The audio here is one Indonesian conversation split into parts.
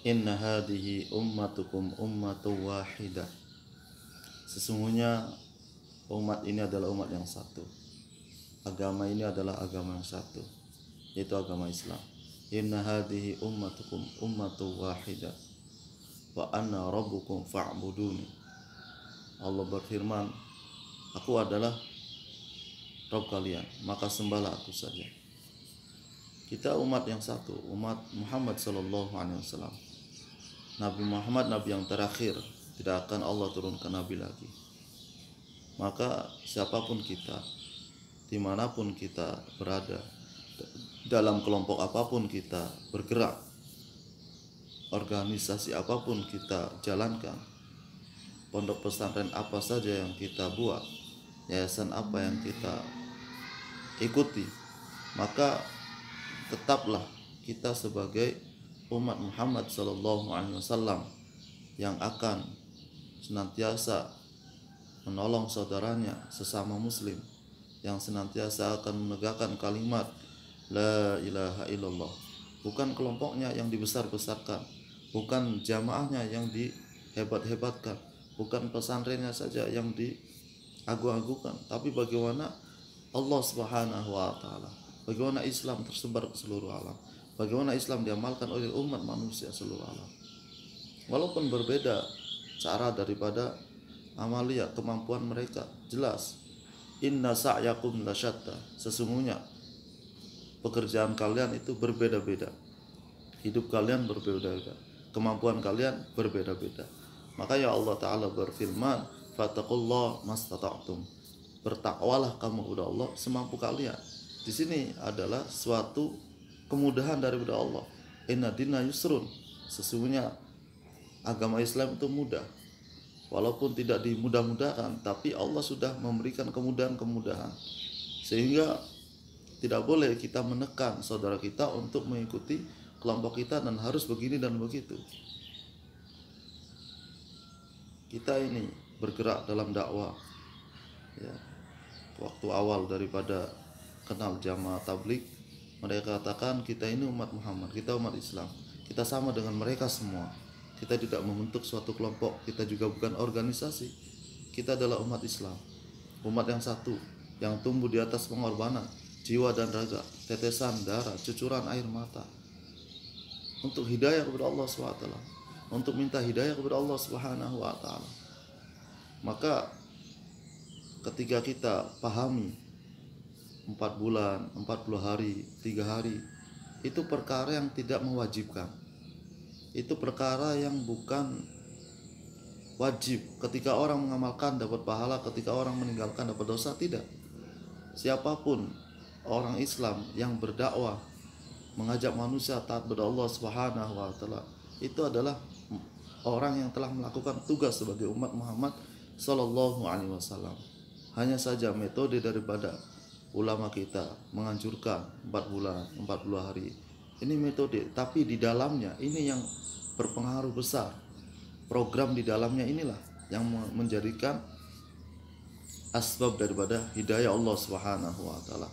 Inna hadhihi ummatukum ummatu wahidah. Sesungguhnya umat ini adalah umat yang satu. Agama ini adalah agama yang satu, yaitu agama Islam. Inna hadhihi ummatukum ummatu wahidah wa anna rabbukum fa'buduni. Allah berfirman, aku adalah Rabb kalian, maka sembahlah aku saja. Kita umat yang satu, umat Muhammad sallallahu alaihi wasallam. Nabi Muhammad nabi yang terakhir, tidak akan Allah turunkan nabi lagi. Maka siapapun kita, dimanapun kita berada, dalam kelompok apapun kita bergerak, organisasi apapun kita jalankan, pondok pesantren apa saja yang kita buat, yayasan apa yang kita ikuti, maka tetaplah kita sebagai umat Muhammad sallallahu alaihi wasallam yang akan senantiasa menolong saudaranya sesama muslim, yang senantiasa akan menegakkan kalimat la ilaha illallah. Bukan kelompoknya yang dibesar-besarkan, bukan jamaahnya yang dihebat-hebatkan, bukan pesantrennya saja yang diagung-agungkan, tapi bagaimana Allah Subhanahu wa taala, bagaimana Islam tersebar ke seluruh alam, bagaimana Islam diamalkan oleh umat manusia seluruh alam. Walaupun berbeda cara daripada amalia, kemampuan mereka, jelas inna sa'yakum lasyatta, sesungguhnya pekerjaan kalian itu berbeda-beda, hidup kalian berbeda-beda, kemampuan kalian berbeda-beda. Maka ya Allah Ta'ala berfirman, fattaqullah mastata'tum, bertakwalah kamu kepada Allah semampu kalian. Di sini adalah suatu kemudahan daripada Allah. Inna dina yusrun, sesungguhnya agama Islam itu mudah. Walaupun tidak dimudah-mudahkan, tapi Allah sudah memberikan kemudahan-kemudahan, sehingga tidak boleh kita menekan saudara kita untuk mengikuti kelompok kita dan harus begini dan begitu. Kita ini bergerak dalam dakwah, ya. Waktu awal daripada kenal jamaah tabligh, mereka katakan kita ini umat Muhammad, kita umat Islam, kita sama dengan mereka semua. Kita tidak membentuk suatu kelompok, kita juga bukan organisasi. Kita adalah umat Islam, umat yang satu, yang tumbuh di atas pengorbanan jiwa dan raga, tetesan darah, cucuran air mata, untuk hidayah kepada Allah SWT, untuk minta hidayah kepada Allah Subhanahu wa taala. Maka ketika kita pahami 4 bulan, 40 hari, 3 hari, itu perkara yang tidak mewajibkan. Itu perkara yang bukan wajib. Ketika orang mengamalkan dapat pahala, ketika orang meninggalkan dapat dosa, tidak. Siapapun orang Islam yang berdakwah, mengajak manusia taat kepada Allah Subhanahu wa taala, itu adalah orang yang telah melakukan tugas sebagai umat Muhammad sallallahu alaihi wasallam. Hanya saja metode daripada ulama kita menganjurkan 4 bulan, 40 hari. Ini metode, tapi di dalamnya ini yang berpengaruh besar. Program di dalamnya inilah yang menjadikan asbab daripada hidayah Allah Subhanahu wa taala.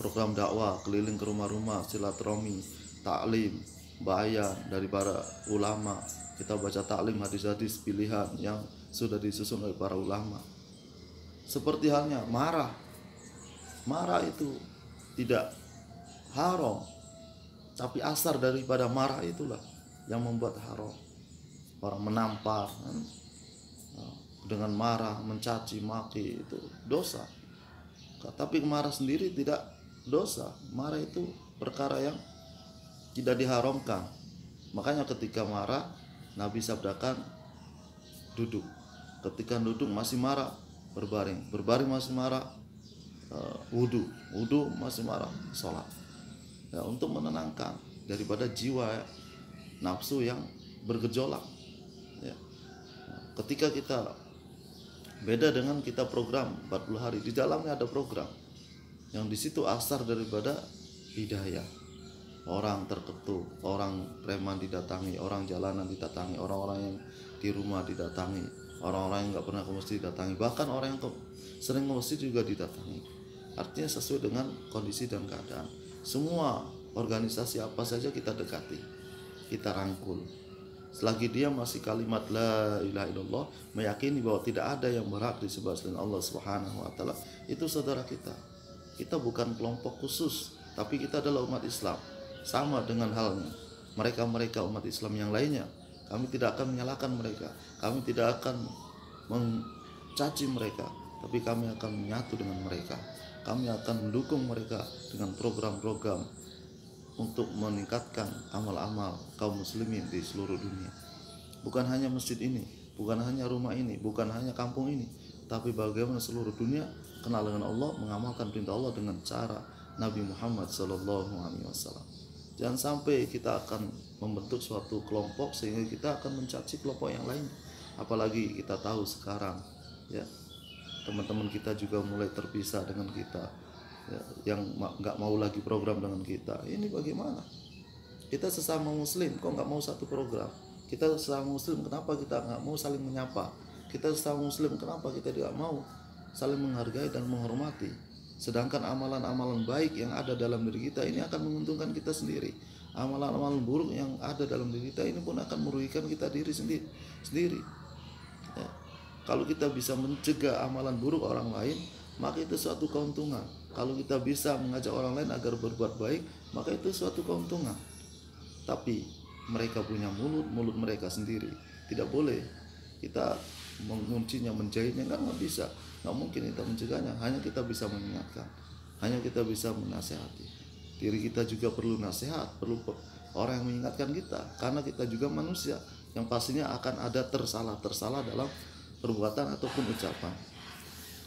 Program dakwah keliling ke rumah-rumah, silaturahmi, taklim, bayan dari para ulama. Kita baca taklim hadis-hadis pilihan yang sudah disusun oleh para ulama. Seperti halnya marah. Marah itu tidak haram, tapi asar daripada marah itulah yang membuat haram. Orang menampar dengan marah, mencaci maki, itu dosa. Tapi marah sendiri tidak dosa. Marah itu perkara yang tidak diharamkan. Makanya ketika marah, Nabi sabdakan duduk. Ketika duduk masih marah, berbaring. Berbaring masih marah, wudu. Wudu masih marah, sholat. Ya, untuk menenangkan daripada jiwa nafsu yang bergejolak. Ya. Ketika kita beda dengan kita program 40 hari, di dalamnya ada program yang di situ asar daripada hidayah. Orang terketuk, orang preman didatangi, orang jalanan didatangi, orang-orang yang di rumah didatangi, orang-orang yang nggak pernah ke masjid didatangi, bahkan orang yang sering ke masjid juga didatangi. Artinya sesuai dengan kondisi dan keadaan. Semua organisasi apa saja kita dekati, kita rangkul, selagi dia masih kalimat la ilaha illallah, meyakini bahwa tidak ada yang berhak disembah selain Allah Subhanahu wa taala, itu saudara kita. Kita bukan kelompok khusus, tapi kita adalah umat Islam. Sama dengan halnya mereka-mereka umat Islam yang lainnya. Kami tidak akan menyalahkan mereka, kami tidak akan mencaci mereka, tapi kami akan menyatu dengan mereka. Kami akan mendukung mereka dengan program-program untuk meningkatkan amal-amal kaum muslimin di seluruh dunia. Bukan hanya masjid ini, bukan hanya rumah ini, bukan hanya kampung ini, tapi bagaimana seluruh dunia kenal dengan Allah, mengamalkan perintah Allah dengan cara Nabi Muhammad SAW. Jangan sampai kita akan membentuk suatu kelompok sehingga kita akan mencaci kelompok yang lain. Apalagi kita tahu sekarang, ya, teman-teman kita juga mulai terpisah dengan kita, ya, yang nggak mau lagi program dengan kita. Ini bagaimana? Kita sesama muslim kok nggak mau satu program? Kita sesama muslim kenapa kita nggak mau saling menyapa? Kita sesama muslim kenapa kita tidak mau saling menghargai dan menghormati? Sedangkan amalan-amalan baik yang ada dalam diri kita ini akan menguntungkan kita sendiri. Amalan-amalan buruk yang ada dalam diri kita ini pun akan merugikan kita diri sendiri. Ya. Kalau kita bisa mencegah amalan buruk orang lain, maka itu suatu keuntungan. Kalau kita bisa mengajak orang lain agar berbuat baik, maka itu suatu keuntungan. Tapi mereka punya mulut mereka sendiri. Tidak boleh kita menguncinya, menjahitnya, nggak bisa. Nggak mungkin kita mencegahnya. Hanya kita bisa mengingatkan, hanya kita bisa menasehati. Diri kita juga perlu nasihat, perlu orang yang mengingatkan kita, karena kita juga manusia yang pastinya akan ada tersalah dalam perbuatan ataupun ucapan.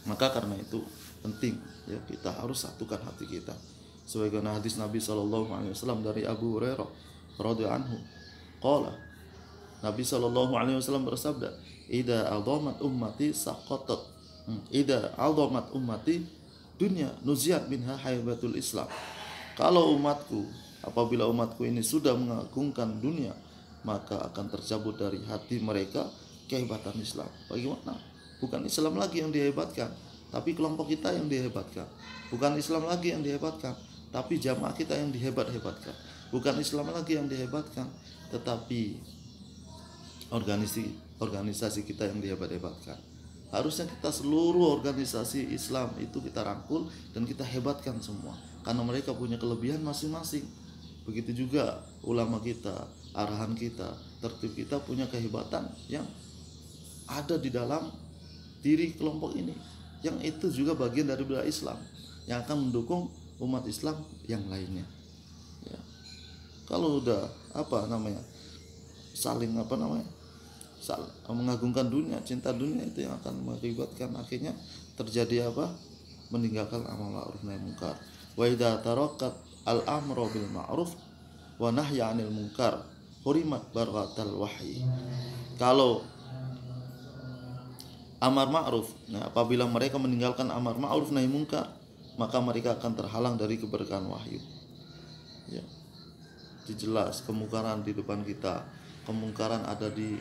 Maka karena itu penting, ya, kita harus satukan hati kita. Sebagaimana hadis Nabi SAW dari Abu Hurairah radhiyallahu anhu, qala, Nabi SAW bersabda, "Idza adamat ummati saqatat, idza adamat ummati dunya nuziat minha haibatul Islam." Kalau apabila umatku ini sudah mengagungkan dunia, maka akan tercabut dari hati mereka kehebatan Islam. Bagaimana? Bukan Islam lagi yang dihebatkan, tapi kelompok kita yang dihebatkan. Bukan Islam lagi yang dihebatkan, tapi jamaah kita yang dihebat-hebatkan. Bukan Islam lagi yang dihebatkan, tetapi organisasi kita yang dihebat-hebatkan. Harusnya kita seluruh organisasi Islam itu kita rangkul dan kita hebatkan semua, karena mereka punya kelebihan masing-masing. Begitu juga ulama kita, arahan kita, tertib kita punya kehebatan yang ada di dalam diri kelompok ini, yang itu juga bagian dari budaya Islam yang akan mendukung umat Islam yang lainnya. Ya. Kalau udah saling mengagungkan dunia, cinta dunia, itu yang akan mengakibatkan akhirnya terjadi meninggalkan amal ma'ruf nahi munkar. Wa idza tarakat al-amru bil ma'ruf wa nahya 'anil munkar hurimat barakatul wahyi. Kalau amar ma'ruf, apabila mereka meninggalkan amar ma'ruf nahi munkar, maka mereka akan terhalang dari keberkahan wahyu. Ya. Jelas kemungkaran di depan kita, kemungkaran ada di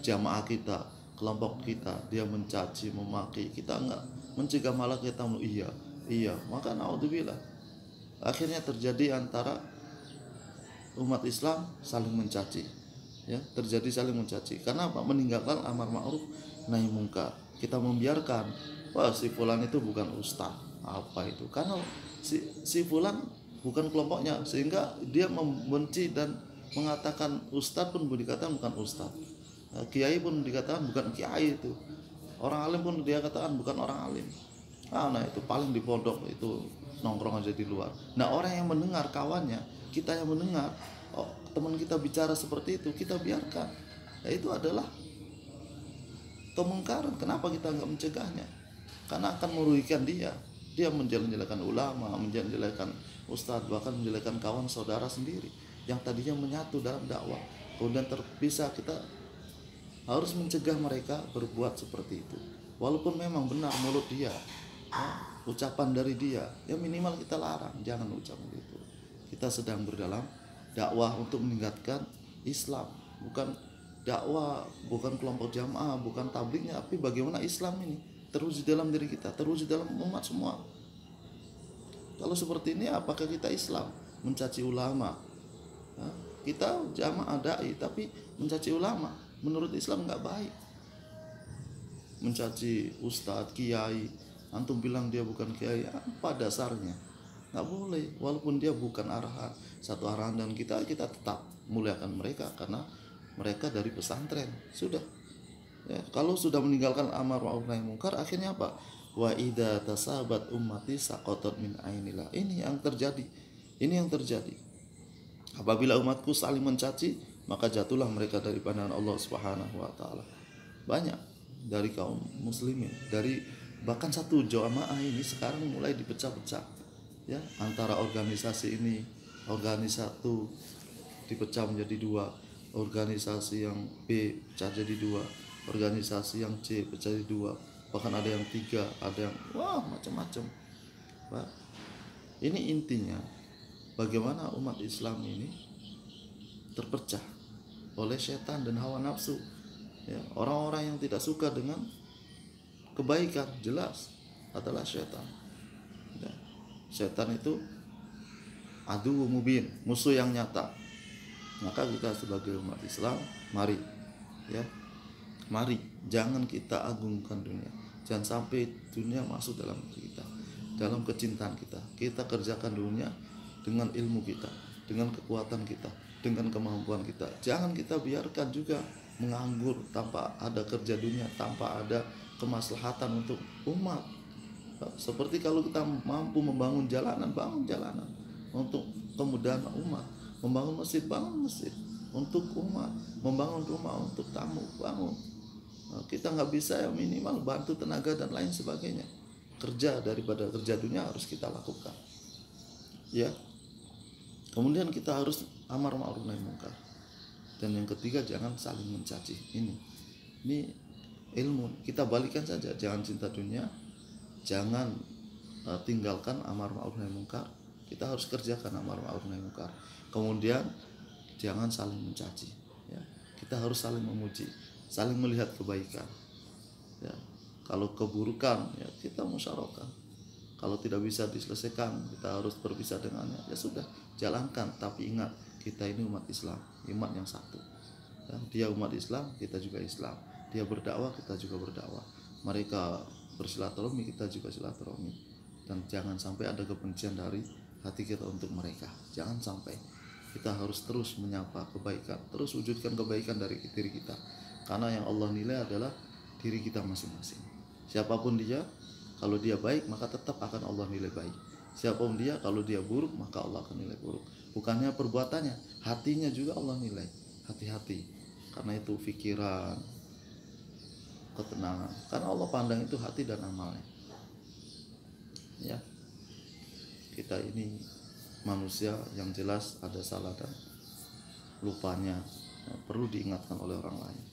jamaah kita, kelompok kita, dia mencaci, memaki, kita enggak mencegah, malah kita iya, maka naudzubillah, akhirnya terjadi antara umat Islam saling mencaci, ya, terjadi saling mencaci. Karena meninggalkan amar ma'ruf nahi munkar. Kita membiarkan, wah, si fulan itu bukan ustaz, apa itu, karena si fulan bukan kelompoknya, sehingga dia membenci dan mengatakan ustaz pun dikatakan bukan ustaz, kiai pun dikatakan bukan kiai, itu orang alim pun dia katakan bukan orang alim. Nah itu paling di pondok itu nongkrong aja di luar. Nah orang yang mendengar, kawannya kita yang mendengar, teman kita bicara seperti itu, kita biarkan, ya, itu adalah kemungkaran. Kenapa kita nggak mencegahnya? Karena akan merugikan dia menjelek-jelekan ulama, menjelek-jelekan ustadz, bahkan menjelekkan kawan saudara sendiri yang tadinya menyatu dalam dakwah, kemudian terpisah. Kita harus mencegah mereka berbuat seperti itu, walaupun memang benar mulut dia, ya, ucapan dari dia, ya minimal kita larang, jangan ucap begitu. Kita sedang berdalam dakwah untuk meningkatkan Islam, bukan dakwah, bukan kelompok jamaah, bukan tablignya, tapi bagaimana Islam ini terwujud dalam diri kita, terwujud dalam umat semua. Kalau seperti ini, apakah kita Islam? Mencaci ulama, Kita jamaah dai tapi mencaci ulama, menurut Islam nggak baik. Mencaci ustadz, kiai, antum bilang dia bukan kiai, apa dasarnya? Nggak boleh, walaupun dia bukan arahan, satu arahan, dan kita tetap muliakan mereka karena mereka dari pesantren. Sudah ya, kalau sudah meninggalkan amar ma'ruf nahi munkar, akhirnya apa? Wa idza tasabat ummati saqatat min ainillah. Ini yang terjadi. Apabila umatku saling mencaci, maka jatuhlah mereka dari pandangan Allah Subhanahu wa taala. Banyak dari kaum muslimin, dari bahkan satu jamaah ini sekarang mulai dipecah-pecah ya, antara organisasi ini, organisasi satu dipecah menjadi dua, organisasi yang B pecah jadi dua, organisasi yang C pecah jadi dua, bahkan ada yang tiga, ada yang wah macam-macam. Pak, ini intinya bagaimana umat Islam ini terpecah oleh setan dan hawa nafsu ya. Orang-orang yang tidak suka dengan kebaikan jelas adalah setan ya. Setan itu adu mubin, musuh yang nyata. Maka kita sebagai umat Islam, mari ya, mari jangan kita agungkan dunia, jangan sampai dunia masuk dalam diri kita, dalam kecintaan kita. Kita kerjakan dunia dengan ilmu kita, dengan kekuatan kita, dengan kemampuan kita. Jangan kita biarkan juga menganggur tanpa ada kerja dunia, tanpa ada kemaslahatan untuk umat. Seperti kalau kita mampu membangun jalanan, bangun jalanan untuk kemudahan umat, membangun masjid, bangun masjid untuk umat, membangun rumah untuk tamu, bangun. Kita nggak bisa ya, minimal bantu tenaga dan lain sebagainya. Kerja daripada kerja dunia harus kita lakukan ya. Kemudian kita harus amar ma'ruf nahi munkar. Dan yang ketiga, jangan saling mencaci. Ini ilmu. Kita balikan saja, jangan cinta dunia, jangan tinggalkan amar ma'ruf nahi munkar. Kita harus kerjakan amar ma'ruf nahi munkar. Kemudian jangan saling mencaci ya. Kita harus saling memuji, saling melihat kebaikan ya. Kalau keburukan ya kita musyawarah. Kalau tidak bisa diselesaikan, kita harus berpisah dengannya. Ya sudah, jalankan. Tapi ingat, kita ini umat Islam, umat yang satu. Ya, dia umat Islam, kita juga Islam. Dia berdakwah, kita juga berdakwah. Mereka bersilaturahmi, kita juga silaturahmi. Dan jangan sampai ada kebencian dari hati kita untuk mereka. Jangan sampai. Kita harus terus menyapa kebaikan, terus wujudkan kebaikan dari diri kita. Karena yang Allah nilai adalah diri kita masing-masing. Siapapun dia, kalau dia baik maka tetap akan Allah nilai baik. Siapapun dia, kalau dia buruk maka Allah akan nilai buruk. Bukannya perbuatannya, hatinya juga Allah nilai. Hati-hati. Karena itu pikiran, ketenangan. Karena Allah pandang itu hati dan amalnya. Ya. Kita ini manusia yang jelas ada salah dan lupanya, perlu diingatkan oleh orang lain.